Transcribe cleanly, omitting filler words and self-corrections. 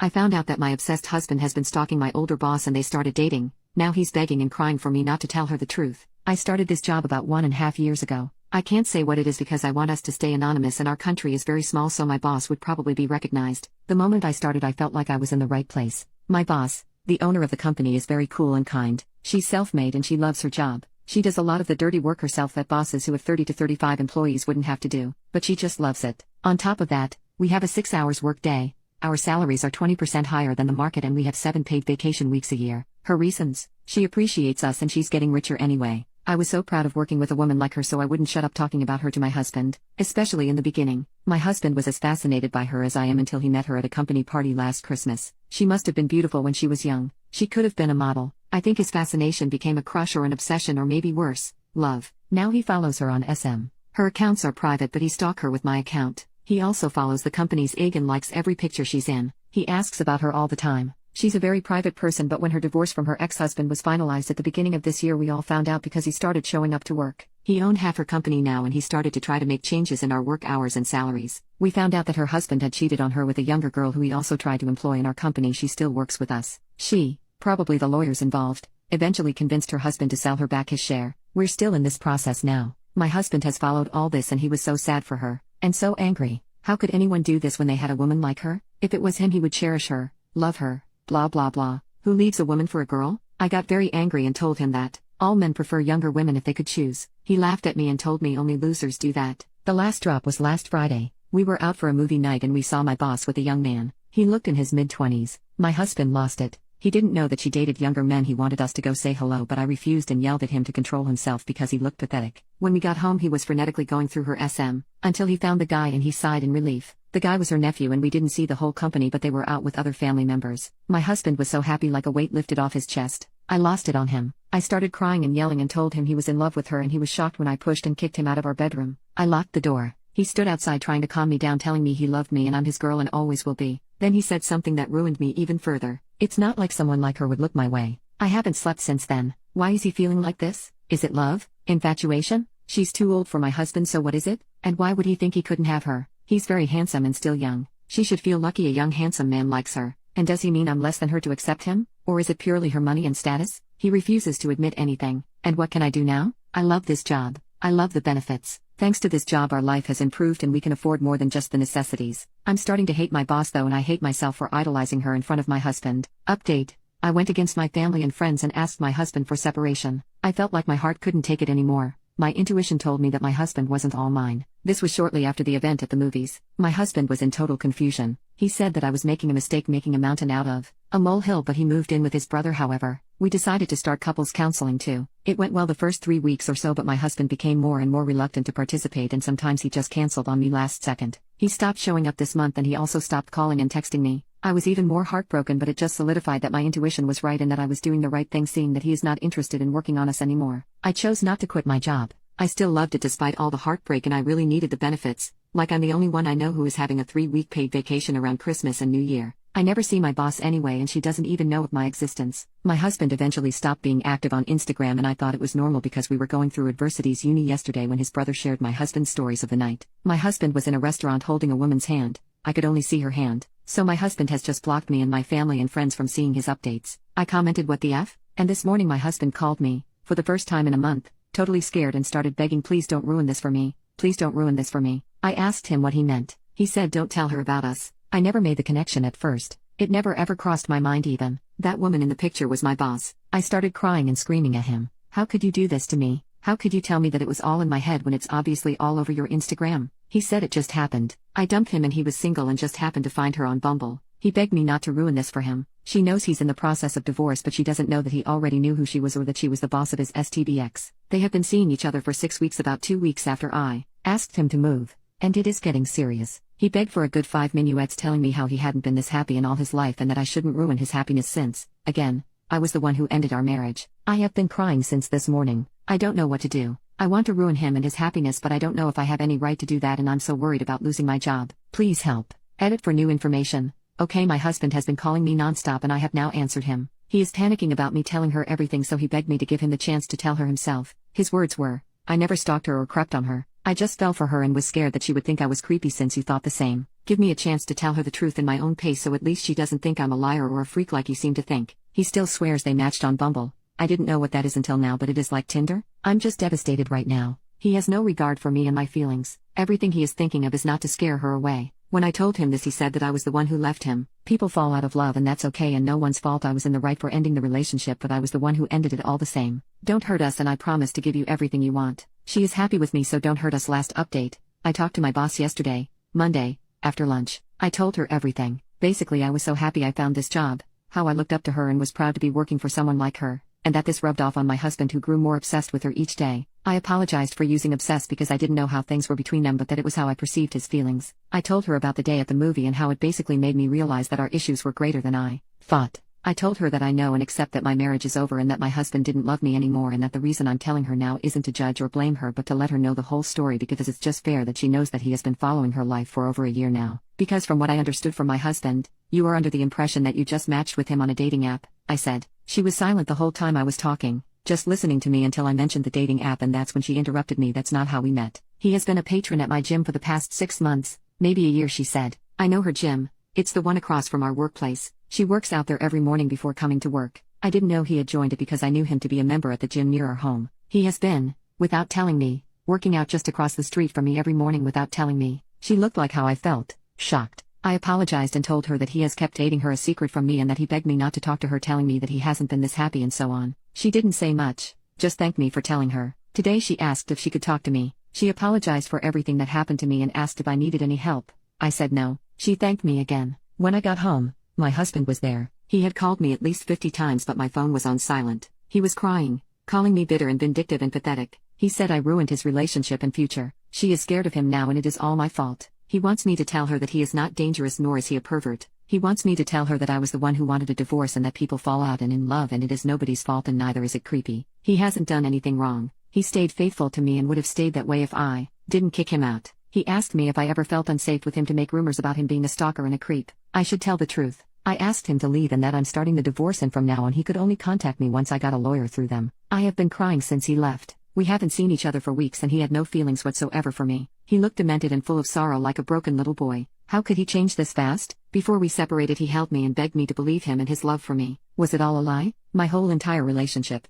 I found out that my obsessed husband has been stalking my older boss and they started dating. Now he's begging and crying for me not to tell her the truth. I started this job about 1.5 years ago. I can't say what it is because I want us to stay anonymous and our country is very small, so my boss would probably be recognized. The moment I started, I felt like I was in the right place. My boss, the owner of the company, is very cool and kind. She's self-made and she loves her job. She does a lot of the dirty work herself that bosses who have 30 to 35 employees wouldn't have to do, but she just loves it. On top of that, we have a 6 hours work day. Our salaries are 20% higher than the market and we have 7 paid vacation weeks a year. Her reasons: she appreciates us and she's getting richer anyway. I was so proud of working with a woman like her, so I wouldn't shut up talking about her to my husband, especially in the beginning. My husband was as fascinated by her as I am until he met her at a company party last Christmas. She must have been beautiful when she was young. She could have been a model. I think his fascination became a crush or an obsession, or maybe worse, love. Now he follows her on SM. Her accounts are private, but he stalks her with my account. He also follows the company's IG and likes every picture she's in. He asks about her all the time. She's a very private person, but when her divorce from her ex-husband was finalized at the beginning of this year, we all found out because he started showing up to work. He owned half her company now and he started to try to make changes in our work hours and salaries. We found out that her husband had cheated on her with a younger girl who he also tried to employ in our company. She still works with us. She, probably the lawyers involved, eventually convinced her husband to sell her back his share. We're still in this process now. My husband has followed all this and he was so sad for her, and so angry. How could anyone do this when they had a woman like her? If it was him, he would cherish her, love her, blah blah blah. Who leaves a woman for a girl? I got very angry and told him that all men prefer younger women if they could choose. He laughed at me and told me only losers do that. The last drop was last Friday. We were out for a movie night and we saw my boss with a young man. He looked in his mid-20s. My husband lost it. He didn't know that she dated younger men. He wanted us to go say hello, but I refused and yelled at him to control himself because he looked pathetic. When we got home, he was frenetically going through her SM, until he found the guy and he sighed in relief. The guy was her nephew and we didn't see the whole company, but they were out with other family members. My husband was so happy, like a weight lifted off his chest. I lost it on him. I started crying and yelling and told him he was in love with her, and he was shocked when I pushed and kicked him out of our bedroom. I locked the door. He stood outside trying to calm me down, telling me he loved me and I'm his girl and always will be. Then he said something that ruined me even further. It's not like someone like her would look my way. I haven't slept since then. Why is he feeling like this? Is it love? Infatuation? She's too old for my husband, so what is it? And why would he think he couldn't have her? He's very handsome and still young. She should feel lucky a young handsome man likes her. And does he mean I'm less than her to accept him? Or is it purely her money and status? He refuses to admit anything. And what can I do now? I love this job. I love the benefits. Thanks to this job our life has improved and we can afford more than just the necessities. I'm starting to hate my boss though, and I hate myself for idolizing her in front of my husband. Update: I went against my family and friends and asked my husband for separation. I felt like my heart couldn't take it anymore. My intuition told me that my husband wasn't all mine. This was shortly after the event at the movies. My husband was in total confusion. He said that I was making a mistake, making a mountain out of a molehill, but he moved in with his brother. However, we decided to start couples counseling too. It went well the first 3 weeks or so, but my husband became more and more reluctant to participate, and sometimes he just canceled on me last second. He stopped showing up this month and he also stopped calling and texting me. I was even more heartbroken, but it just solidified that my intuition was right and that I was doing the right thing, seeing that he is not interested in working on us anymore. I chose not to quit my job. I still loved it despite all the heartbreak, and I really needed the benefits. Like, I'm the only one I know who is having a 3-week paid vacation around Christmas and New Year. I never see my boss anyway, and she doesn't even know of my existence. My husband eventually stopped being active on Instagram, and I thought it was normal because we were going through adversities uni yesterday when his brother shared my husband's stories of the night. My husband was in a restaurant holding a woman's hand. I could only see her hand. So my husband has just blocked me and my family and friends from seeing his updates. I commented, "What the F?" And this morning my husband called me, for the first time in a month, totally scared, and started begging, "Please don't ruin this for me. Please don't ruin this for me." I asked him what he meant. He said, "Don't tell her about us." I never made the connection at first. It never ever crossed my mind even. That woman in the picture was my boss. I started crying and screaming at him. "How could you do this to me? How could you tell me that it was all in my head when it's obviously all over your Instagram?" He said it just happened. I dumped him and he was single and just happened to find her on Bumble. He begged me not to ruin this for him. She knows he's in the process of divorce, but she doesn't know that he already knew who she was or that she was the boss of his STBX. They have been seeing each other for 6 weeks, about 2 weeks after I asked him to move. And it is getting serious. He begged for a good 5 minuets, telling me how he hadn't been this happy in all his life and that I shouldn't ruin his happiness since, again, I was the one who ended our marriage. I have been crying since this morning. I don't know what to do. I want to ruin him and his happiness, but I don't know if I have any right to do that, and I'm so worried about losing my job. Please help. Edit for new information. Okay, my husband has been calling me nonstop and I have now answered him. He is panicking about me telling her everything, so he begged me to give him the chance to tell her himself. His words were, "I never stalked her or crept on her. I just fell for her and was scared that she would think I was creepy since you thought the same." Give me a chance to tell her the truth in my own pace so at least she doesn't think I'm a liar or a freak like you seem to think. He still swears they matched on Bumble. I didn't know what that is until now, but it is like Tinder. I'm just devastated right now. He has no regard for me and my feelings. Everything he is thinking of is not to scare her away. When I told him this, he said that I was the one who left him. People fall out of love and that's okay and no one's fault. I was in the right for ending the relationship, but I was the one who ended it all the same. Don't hurt us and I promise to give you everything you want. She is happy with me, so don't hurt us. Last update. I talked to my boss yesterday, Monday, after lunch. I told her everything. Basically, I was so happy I found this job, how I looked up to her and was proud to be working for someone like her, and that this rubbed off on my husband who grew more obsessed with her each day. I apologized for using obsessed because I didn't know how things were between them, but that it was how I perceived his feelings. I told her about the day at the movie and how it basically made me realize that our issues were greater than I thought. I told her that I know and accept that my marriage is over and that my husband didn't love me anymore, and that the reason I'm telling her now isn't to judge or blame her but to let her know the whole story, because it's just fair that she knows that he has been following her life for over a year now. Because from what I understood from my husband, you are under the impression that you just matched with him on a dating app, I said. She was silent the whole time I was talking, just listening to me until I mentioned the dating app, and that's when she interrupted me. That's not how we met. He has been a patron at my gym for the past 6 months, maybe a year, she said. I know her gym. It's the one across from our workplace. She works out there every morning before coming to work. I didn't know he had joined it because I knew him to be a member at the gym near our home. He has been, without telling me, working out just across the street from me every morning without telling me. She looked like how I felt, shocked. I apologized and told her that he has kept dating her a secret from me and that he begged me not to talk to her, telling me that he hasn't been this happy and so on. She didn't say much, just thanked me for telling her. Today she asked if she could talk to me. She apologized for everything that happened to me and asked if I needed any help. I said no. She thanked me again. When I got home, my husband was there. He had called me at least 50 times, but my phone was on silent. He was crying, calling me bitter and vindictive and pathetic. He said I ruined his relationship and future. She is scared of him now and it is all my fault. He wants me to tell her that he is not dangerous nor is he a pervert. He wants me to tell her that I was the one who wanted a divorce and that people fall out and in love and it is nobody's fault and neither is it creepy. He hasn't done anything wrong. He stayed faithful to me and would have stayed that way if I didn't kick him out. He asked me if I ever felt unsafe with him to make rumors about him being a stalker and a creep. I should tell the truth. I asked him to leave and that I'm starting the divorce and from now on he could only contact me once I got a lawyer through them. I have been crying since he left. We haven't seen each other for weeks and he had no feelings whatsoever for me. He looked demented and full of sorrow like a broken little boy. How could he change this fast? Before we separated he held me and begged me to believe him and his love for me. Was it all a lie? My whole entire relationship,